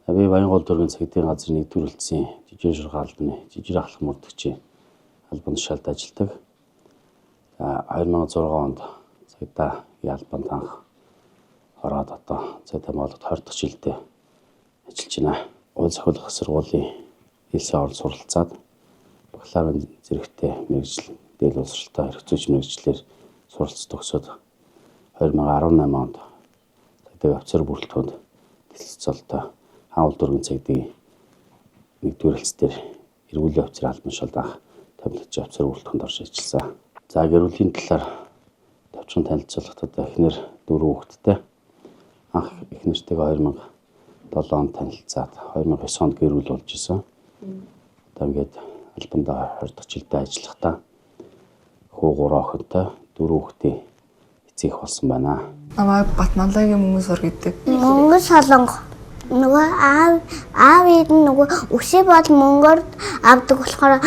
Би Баянгол дүүргийн цагдаагийн газрын нэгдүгüүрэлтсэн жижиг шургаал албаны жижиг ахлах мөрдөгчийн албанд шалд ажилладаг. 2006 онд цагдаагийн албанд анх ороод одоо цагдаа болоод 20 дахь жилдээ ажиллаж байна. Уул зохиолох сургуулийн хэлсэн оролт суралцаад бакалаврын зэрэгтэй мэргэжил дээл боловсролтой хэрэгцээч мэргэжлэр суралц төгсөөд 2018 онд цагдаагийн офицер бүрэлдэхүүнд тэсэлцэлтэй хаал дүүргийн цагдаагийн нэгдүгüүрэлтсээр эргүүлээ офицер албан шалд анх томилогч офицер бүрэлдэхүүнд орж ажилласан. За гэр бүлийн талаар товчхон танилцуулахдаа эхнэр 4 хүүхэдтэй. Анх эхнэртэйгээ 2007 онд танилцаад 2009 онд гэр бүл болж исэн. Одоо ингээд албандаа 20 дахь жилдээ ажиллахдаа хүү 3 охинтой 4 хүүхдийн эцэг болсон байна. Намайг Батманлагийн Мөнгөсор гэдэг. Мөнгө солонго. Нөгөө аав нь нөгөө өсөө бол мөнгөөр авдаг болохоор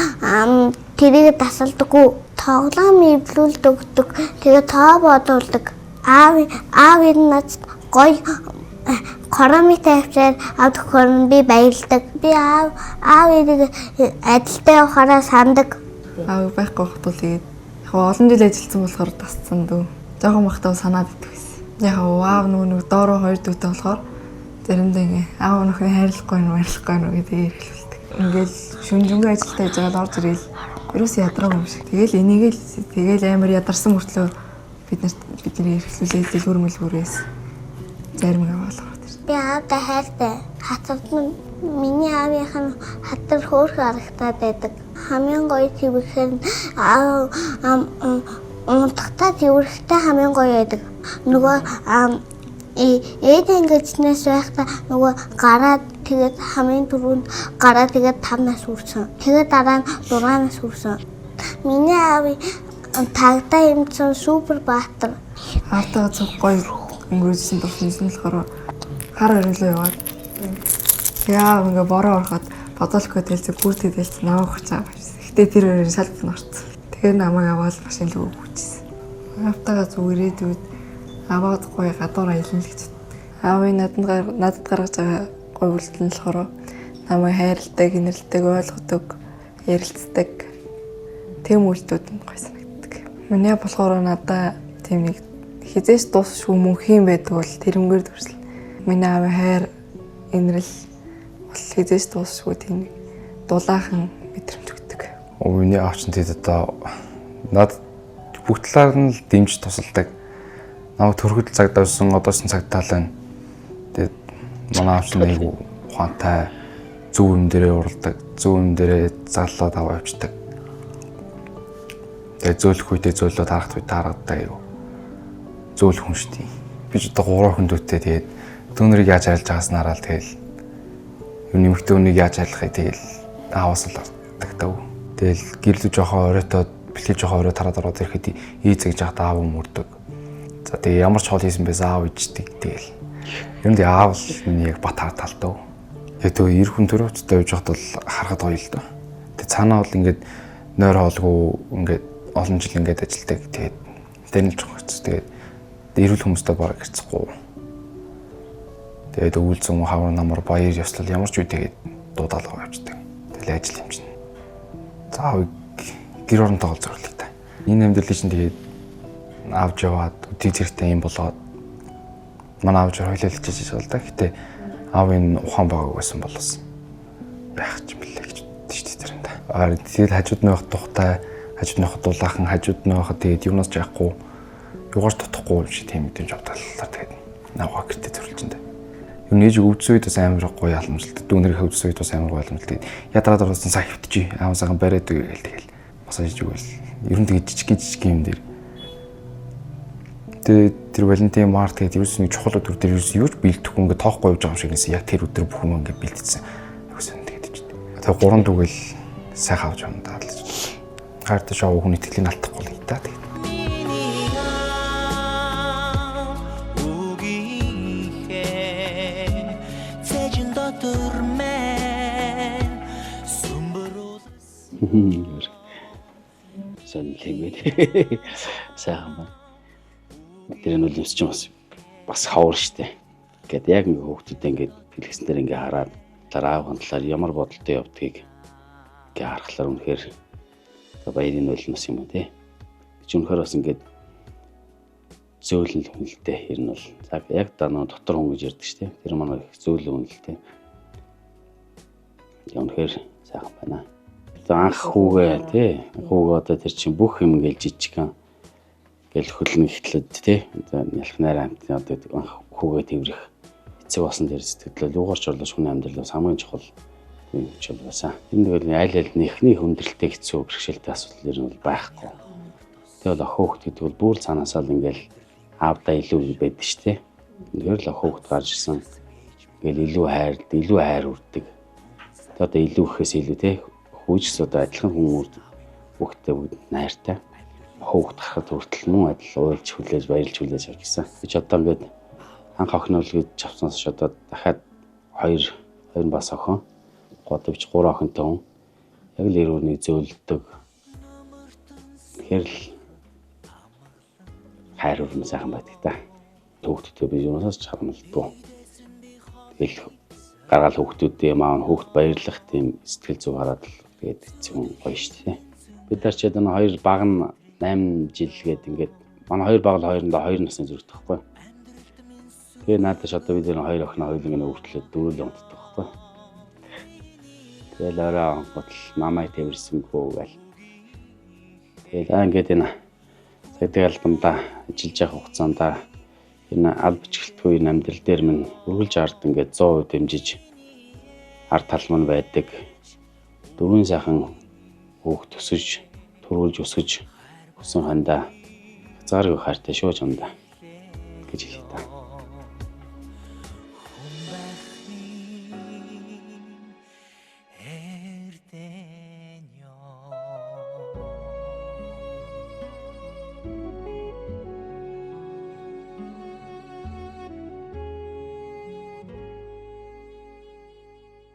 тэрийг тасалдаггүй. Тоглоом эвлүүлдэг. Тэгээ тоо бодуулдаг. Аав нь надад гоё коромитой авчаад авдаг хөрн би баярлдаг. Би аавыг ажилдаа явахаараа сандаг. Аав байхгүй хатвал тэгээд яг олон жил ажилласан болохоор тасцсан дөө. Жохон махтаа санаад идэх байсан. Яг аав нөгөө доороо хоёр дүүтэй болохоор заримдаа ингээ аав нөхрөө хайрлахгүй гэдэг хэлүүлдэг. Ингээл шүнжэнгээ ажилдаа яж байгаа орж ирэл. Ерөөсөө ядраагүй юм шиг. Тэгэл амар ядарсан мөртлөө бидний эрхлүүлээд дэлгүүр мэлгүүрээс зарим аваад ирсэн. Би аавтай хайртай. Хатард нь миний аавынх нь хатар хөөх харагтаад байдаг. Хамгийн гоё твэхээр аав унтахтаа твэрхтэй хамгийн гоё байдаг. Нөгөө ээд ангижнаас байхдаа нөгөө гараад тэгээд хамгийн түрүүнд гараад тэгээд 5 нас хүрсэн. Тэгээд дараа нь 6 нас хүрсэн. Миний аав тагтаа юмсан супер баатар. Аавтайгаа зөв гоё өнгөрөөсөн туссан болохоор хар өрөөлөө яваад. Яа ингээ бороо ороход бодолгүй дэлцэг бүртээ дэлцэг навах чаа. Гэтэ тэр өрөө салбар нь орцсон. Тэгээд намайг аваад машин руу өгчихсэн. Аавтайгаа зөв ирээдүйд аваад гоё гадуур аялна л гэж. Аавын надад гаргаж байгаа гоё үйлдэл нь болохоор намайг хайрладаг, инэрлдэг, ойлгодог, ярилцдаг. Тэм үйлдэлүүд нь гоё санагддаг. Миний болохоор надаа тийм нэг хизээс дуусшгүй мөнхийн байдаг бол тэрнгээр дүрсэл. Миний аавын хайр, инэрл бол хизээс дуусшгүй тийм нэг дулаахан мэдрэмж өгдөг. Миний аав чинь тэгээд одоо надад бүх талаар нь л дэмж тусалдаг. Намайг төрөхөд цагдаа байсан, одоосон цагдаа л байна. Тэгээд манай аав чинь айгу ухаантай, зөв юм дээрээ уралдаг, зөв юм дээрээ заллаад аваа явчихдаг. Тэгээд зөөлөх үедээ зөөлөд харахт үед харагдаг айгу. Зөөлөх хүн шүү дээ. Би ч одоо 3 хүндүүтэй тэгээд дүүнэрийг яаж айлж байгаас нараа л тэгэл юу нэмэгтэй үнийг яаж айлахыг тэгэл ааваас л арддаг даа. Тэгэл гэрлүү жоохон оройтоод бэлхий жоохон орой тараад ороод ирэхэд ийцэж яхад аав мөрдөг. За тэгээ ямар ч хоол хийсэн байсан аав ичдэг тэгэл. Ер нь аав л миний яг бат хартал дөө. Тэгээ эр хүн төрөвчтэй явж байхад бол харахад гоё л дөө. Тэгээ цаанаа бол ингээд нойр хоолгүй ингээд олон жил ингээд ажилдаг. Тэгээд тэнэлж байгаа ч тэгээд эрүүл хүмүүстэй бараг хэрцэхгүй. Тэгээд өвөлзөн хавар намар баяр ёслол ямар ч үедээ дуудаал явждаг. Тэгэл ажил юм чинь. За гэр оронтой гол зорилго та. Энэ амьдралыг чинь тэгээд авч яваад үдий зэрэгтэй юм болоод манай аавч хойлолж ижиж байгаа л да. Гэтэ аавын ухаан байгааг байсан болоос байх ч юм бэлээ гэж боддоо шүү дээ тэрэн да. Тэгээд хажууд нь байх тухтай, хажууд нь байх дулаахан, хажууд нь байх тэгээд юунаас ч яахгүй, югаарч тутахгүй юм шиг тийм мэдээж авдааллаа тэгээд наваа гэртээ зөрлж энэ. Юу нээж өвдсөн үед бас амар гоё халамжлалт. Дүүнэрийн өвдсөн үед бас амар гоё халамжлалт. Тэгээд ядраад орсон цаг хөвтчихье. Аав сахан бариад үгээл тэгэл. Масаж өгөөл. Ер нь тэгээд жижиг юм дээр. Тэгээд тэр Валентин Март гэдэг ерөөс нэг чухал өдөр дээр ерөөс юуч бэлдэхгүй ингээд тоохгүй явж байгаа юм шиг нэсээ яг тэр өдөр бүх юм ингээд бэлдсэн. Юусэн тэгээд ч. Тэгээд 3 дүүгээл сайхан авч явна даа л. Харт шоу хүн итгэлийн алдахгүй л та тэгээд. Сонлимээ. Сайхан байна. Тэр нь үл юмсч бас хавар штэ. Гэт яг ингээ хүүхдүүдээ ингээ дэлгэсэн дээр ингээ хараад аав хандлаар ямар бодолтой явдгийг ингээ харахаар үнэхээр баярын нулимс юм уу те. Чи үнэхээр бас ингээ зөөлөн л үнэлтэй. Ер нь бол яг данаа дотор хүн гэж ярьдаг шүү дээ. Тэр манай их зөөлөн үнэлтэй. Үнэхээр сайхан байна. Анх хүүгээ тий. Хүүгээ одоо тэр чинь бүх юм ингээл жижигхан гэл хөлн ихтлээд тий. Одоо ялхнаар амт одоо анх хүүгээ тэрэх эцэг болсон дээр сэтгэлээ юугаарч орлож хүний амьдралаас хамгийн чухал юм ч байсан. Энэ нэг аль аль нэхний хүндрэлтэй хэцүү бэрхшээлтэй асуудал ер нь бол байхгүй. Тэгэл охин хүүхд гэдэг бол бүр цаанаасаа л ингээл аавдаа илүү байдаг шүү дээ. Үнэхээр л охин хүүхд гарч ирсэн. Ингээл илүү хайр үрдэг. Одоо илүү гэхээс илүү тий. Хүүжс одоо адилхан хүмүүс хүүхдтэй бүгд найртай. Хүүхд гарахад хүртэл мөн адил уйлж хүлээж баярлж хүлээж авч гисэн. Би ч одоо ингээд анх охиноо гэж авснаас ч одоо дахиад хоёр бас охин годовч 3 охинтой хүн яг л эрүүний зөөлдөг. Тэгэхээр л хайр урам сайхан байдаг та. Хүүхдтэй би юунаас ч харамлдаггүй. Тэгэл гаргаал хүүхдүүдээ маань хүүхд баярлах тийм сэтгэл зүй хараад л тэгээд эцэг гоё шүү дээ. Бид нар ч одоо хоёр баг нь 8 жил гээд ингээд манай хоёр баг л хоёрондоо 2 насны зэрэгтэй байхгүй. Тэгээ надад ч одоо бид нэр хоёр охин хоёулаа нэг өвчлөө 4 л онддог байхгүй. Тэгэл орой хотл намайг тэрсэнгүү гэл. Тэгэл ингээд энэ цайдаг албандаа ажиллаж явах хугацаанд энэ аль бичгэлтгүй амьдрал дээр минь үргэлж ард ингээд 100% дэмжиж ард тал мань байдаг. Дөрвөн сайхан хүүхд төсөж, төрүүлж өсгөж өсөн хандаа хязгааргүй хайртай шүү чамдаа гэж хэлээ та.